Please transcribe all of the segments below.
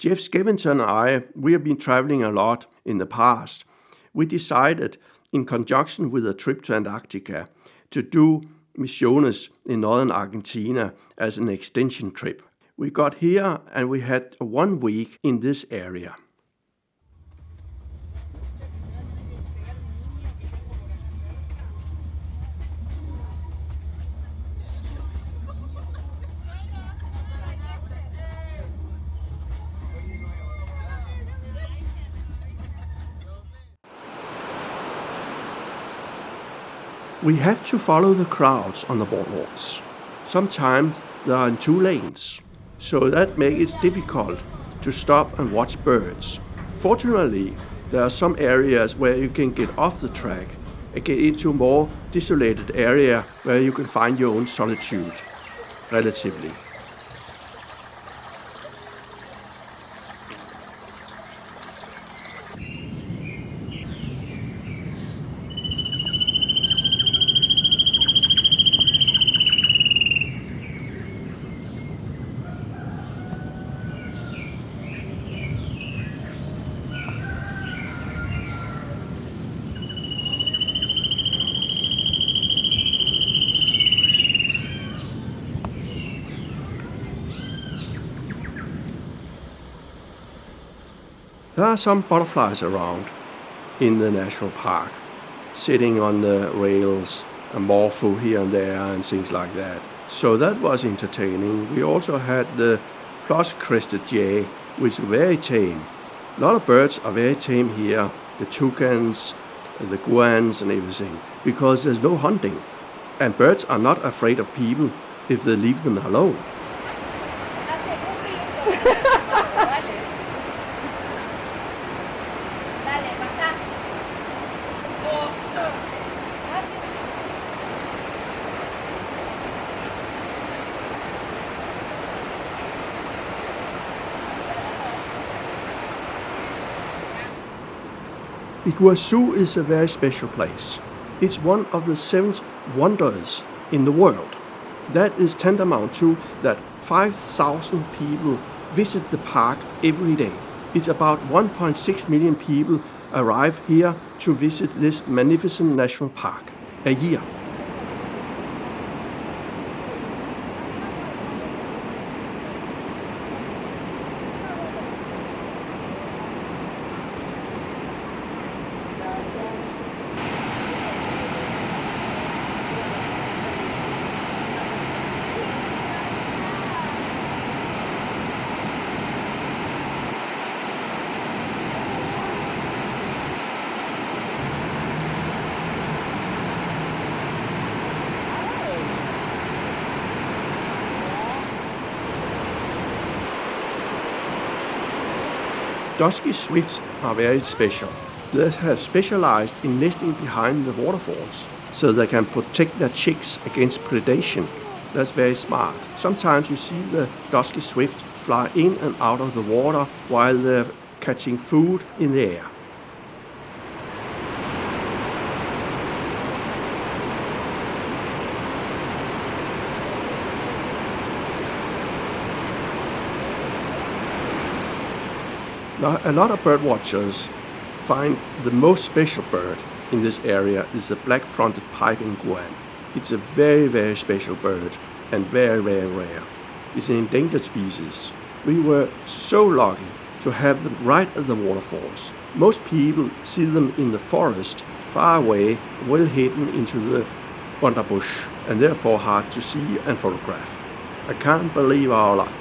Jeff Skevington and I, we have been traveling a lot in the past. We decided, in conjunction with a trip to Antarctica, to do Misiones in northern Argentina as an extension trip. We got here and we had 1 week in this area. We have to follow the crowds on the boardwalks. Sometimes they are in 2 lanes, so that makes it difficult to stop and watch birds. Fortunately, there are some areas where you can get off the track and get into a more desolated area where you can find your own solitude, relatively. There are some butterflies around in the national park, sitting on the rails, a morpho here and there and things like that. So that was entertaining. We also had the plus-crested jay, which is very tame. A lot of birds are very tame here, the toucans, the guans and everything, because there's no hunting. And birds are not afraid of people if they leave them alone. Iquazu is a very special place. It's one of the 7 wonders in the world. That is tantamount to that 5,000 people visit the park every day. It's about 1.6 million people arrive here to visit this magnificent national park a year. Dusky swifts are very special. They have specialized in nesting behind the waterfalls so they can protect their chicks against predation. That's very smart. Sometimes you see the dusky swift fly in and out of the water while they're catching food in the air. Now, a lot of bird watchers find the most special bird in this area is the black-fronted piping guan. It's a very, very special bird and very, very rare. It's an endangered species. We were so lucky to have them right at the waterfalls. Most people see them in the forest, far away, well hidden into the underbush, and therefore hard to see and photograph. I can't believe our luck.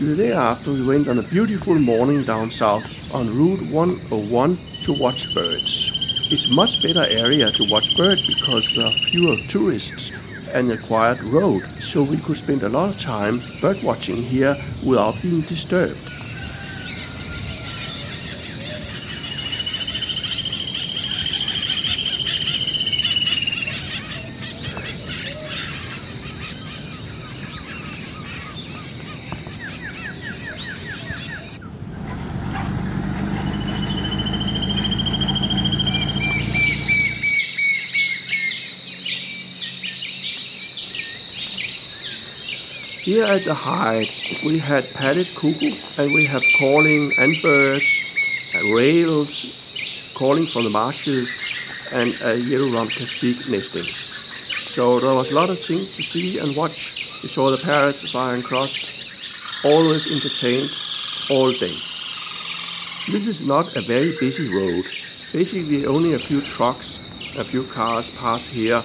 The day after, we went on a beautiful morning down south on Route 101 to watch birds. It's a much better area to watch birds because there are fewer tourists and a quiet road, so we could spend a lot of time bird watching here without being disturbed. Here at the height, we had padded cuckoo, and we have calling and birds, rails calling from the marshes, and a yellow-rumped cacique nesting. So there was a lot of things to see and watch. We saw the parrots flying across, always entertained, all day. This is not a very busy road. Basically only a few trucks, a few cars pass here,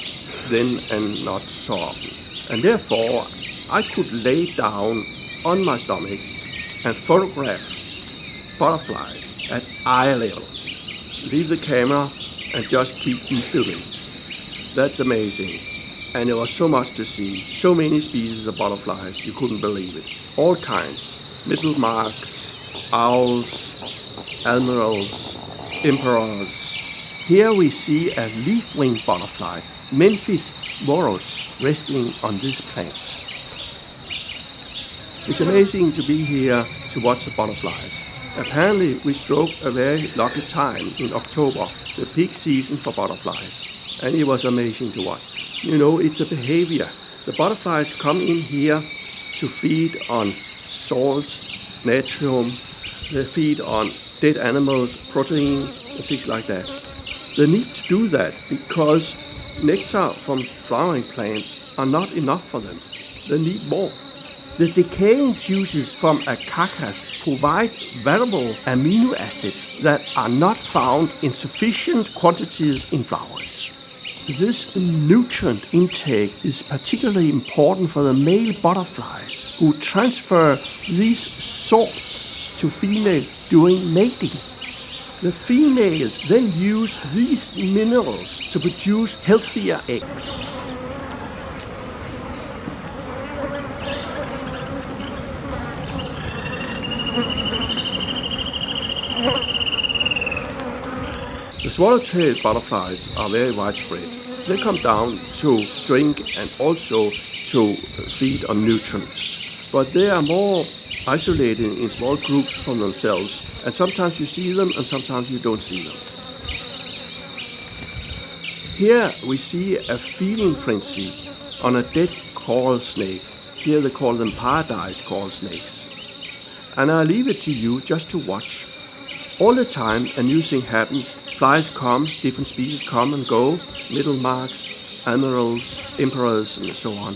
then and not so often. And therefore, I could lay down on my stomach and photograph butterflies at eye level. Leave the camera and just keep filming. That's amazing. And there was so much to see. So many species of butterflies, you couldn't believe it. All kinds. Middle marks, owls, admirals, emperors. Here we see a leaf-winged butterfly, Memphis morus, resting on this plant. It's amazing to be here to watch the butterflies. Apparently, we struck a very lucky time in October, the peak season for butterflies, and it was amazing to watch. You know, it's a behavior. The butterflies come in here to feed on salt, natrium, they feed on dead animals, protein, and things like that. They need to do that because nectar from flowering plants are not enough for them. They need more. The decaying juices from a carcass provide valuable amino acids that are not found in sufficient quantities in flowers. This nutrient intake is particularly important for the male butterflies who transfer these salts to females during mating. The females then use these minerals to produce healthier eggs. The swallow-tailed butterflies are very widespread. They come down to drink and also to feed on nutrients. But they are more isolated in small groups from themselves, and sometimes you see them and sometimes you don't see them. Here we see a feeding frenzy on a dead coral snake. Here they call them paradise coral snakes. And I leave it to you just to watch. All the time a new thing happens. Flies come, different species come and go, middle marks, admirals, emperors, and so on.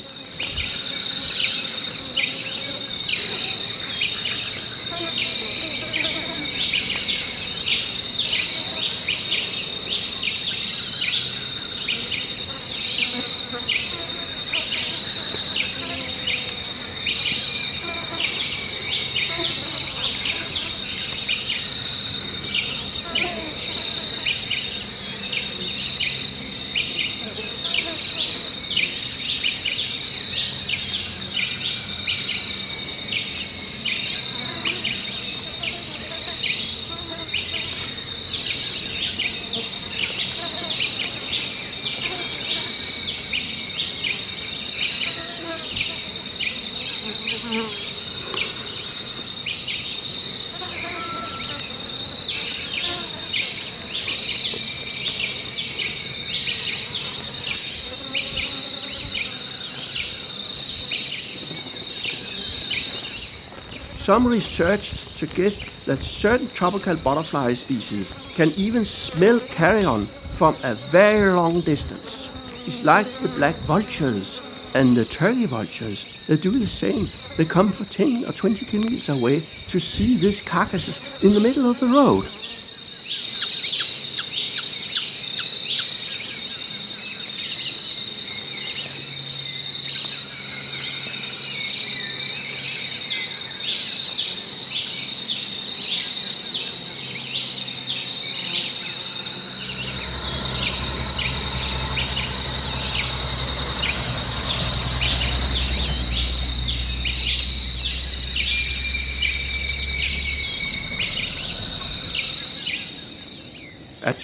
Some research suggests that certain tropical butterfly species can even smell carrion from a very long distance. It's like the black vultures and the turkey vultures. They do the same. They come for 10 or 20 kilometers away to see these carcasses in the middle of the road.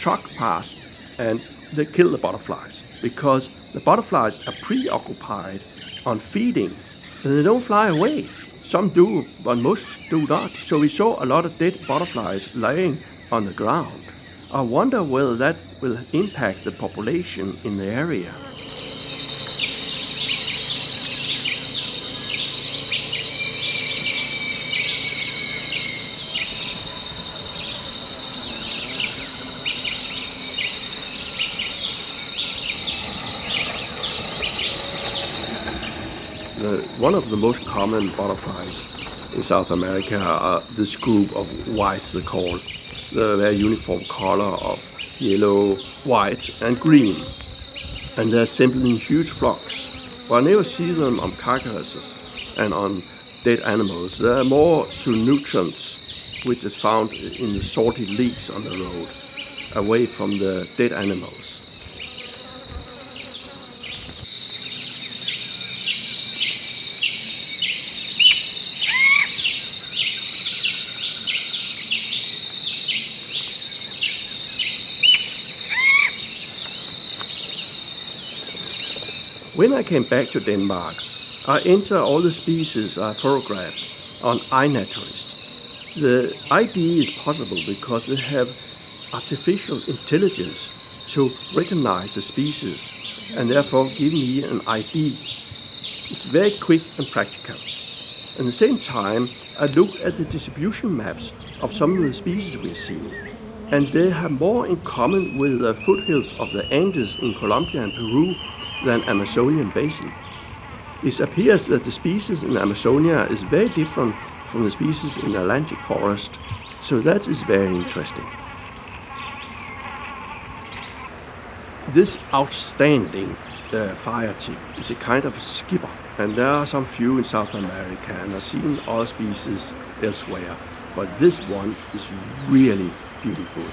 truck pass and they kill the butterflies because the butterflies are preoccupied on feeding and they don't fly away. Some do, but most do not. So we saw a lot of dead butterflies laying on the ground. I wonder whether that will impact the population in the area. One of the most common butterflies in South America are this group of whites, they're called. The very uniform color of yellow, white, and green. And they're assembled in huge flocks. But I never see them on carcasses and on dead animals. They're more to nutrients, which is found in the salty leaves on the road, away from the dead animals. When I came back to Denmark, I entered all the species I photographed on iNaturalist. The idea is possible because they have artificial intelligence to recognize the species and therefore give me an ID. It's very quick and practical. At the same time, I look at the distribution maps of some of the species we're seeing, and they have more in common with the foothills of the Andes in Colombia and Peru than Amazonian basin. It appears that the species in Amazonia is very different from the species in the Atlantic forest, so that is very interesting. This outstanding fire tip is a kind of a skipper, and there are some few in South America, and I've seen other species elsewhere, but this one is really beautiful.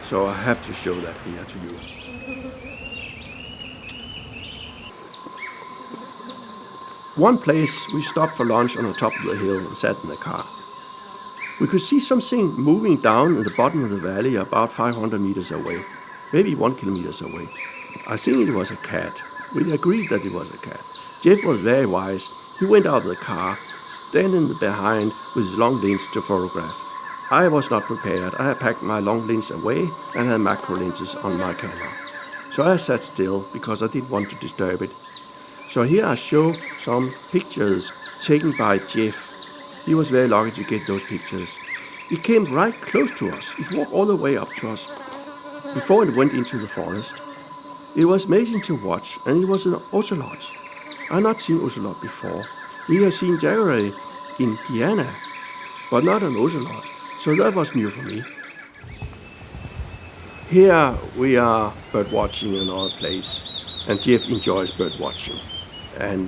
So I have to show that here to you. One place we stopped for lunch on the top of the hill and sat in the car. We could see something moving down in the bottom of the valley about 500 meters away, maybe 1 kilometer away. I think it was a cat. We agreed that it was a cat. Jeff was very wise. He went out of the car, standing behind with his long lens to photograph. I was not prepared. I had packed my long lens away and had macro lenses on my camera. So I sat still because I didn't want to disturb it. So here I show some pictures taken by Jeff. He was very lucky to get those pictures. It came right close to us. It walked all the way up to us before it went into the forest. It was amazing to watch, and it was an ocelot. I had not seen ocelot before. We have seen jaguar in Guyana, but not an ocelot. So that was new for me. Here we are bird watching in another place, and Jeff enjoys bird watching. And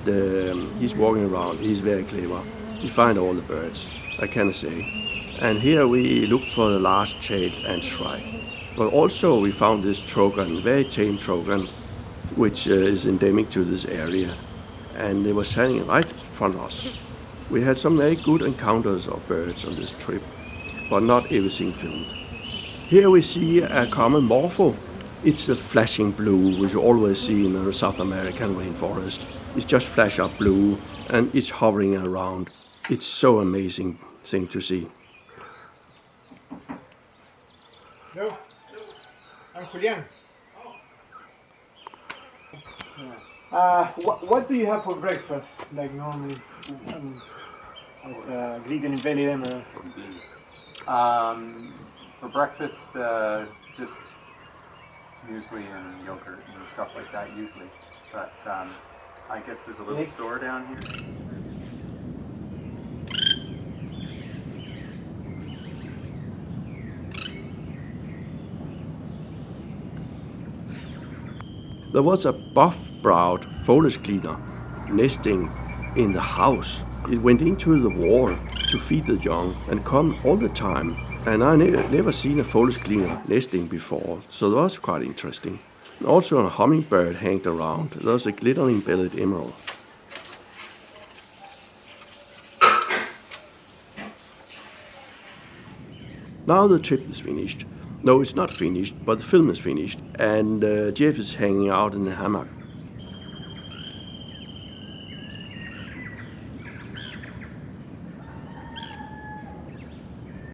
he's walking around, he's very clever. He finds all the birds, I can say. And here we looked for the large-tailed antshrike. But also we found this trogon, very tame trogon, which is endemic to this area. And they were standing right in front of us. We had some very good encounters of birds on this trip, but not everything filmed. Here we see a common morpho. It's the flashing blue, which you always see in the South American rainforest. It's just flash up blue, and it's hovering around. It's so amazing thing to see. No, I'm Julian. What do you have for breakfast, like normally? Glieden in belly them. For breakfast, just muesli and yogurt and stuff like that usually. But I guess there's a little store down here. There was a buff-browed foliage cleaner nesting in the house. It went into the wall to feed the young and come all the time. And I never seen a foliage cleaner nesting before, so that was quite interesting. Also a hummingbird hanged around. There was a glittering bellied emerald. Now the trip is finished. No, it's not finished, but the film is finished, and Jeff is hanging out in the hammock.